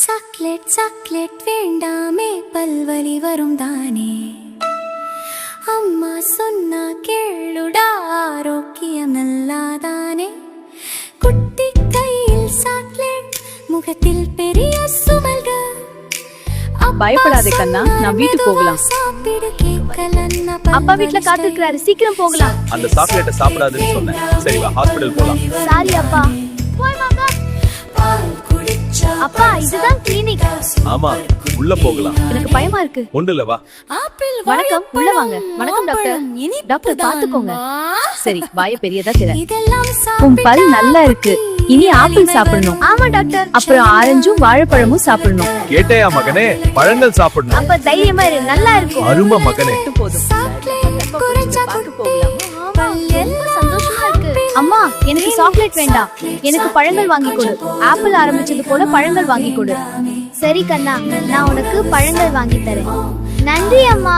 Chocolate chocolate வேண்டாமே பல்வலி வரும் தானே. அம்மா சொன்னா கேளுடா ஆரோக்கியம் நல்லாதானே. குட்டி கையில் சாக்லேட் முகத்தில் பெரிய சுமல்கள். பயப்படாதே கண்ணா, நான் வீட்டுக்கு போகலாம். அப்பா வீட்ல காத்துக்கிறாரு, சீக்கிரம் போகலாம். அந்த சாக்லேட்டை சாப்பிடாதுன்னு சொன்னேன். சரி வா, ஹாஸ்பிடல் போலாம். சாரி அப்பா. அப்பா இதுதான் கிளினிக். ஆமா, உள்ள போகலாம். எனக்கு பயமா இருக்கு. ஒண்ணுல வா. வணக்கம், உள்ள வாங்க. வணக்கம் டாக்டர். டாக்டர் பாத்துக்கோங்க. சரி, வாயை பெரியதா திற. உன் பல் நல்லா இருக்கு. இனி ஆப்பிள் சாப்பிடணும். ஆமா டாக்டர். அப்புறம் ஆரஞ்சும் வாழைப்பழமும் சாப்பிடணும். கேட்டையா மகனே, பழங்கள் சாப்பிடணும். அப்ப தைரியமா இரு, நல்லா இருக்கும். அருமை மகனே. போதும். அம்மா எனக்கு சாக்லேட் வேண்டாம், எனக்கு பழங்கள் வாங்கி கொடு. ஆப்பிள் ஆரம்பிச்சது போல பழங்கள் வாங்கி கொடு. சரி கண்ணா, நான் உனக்கு பழங்கள் வாங்கி தரேன். நன்றி அம்மா.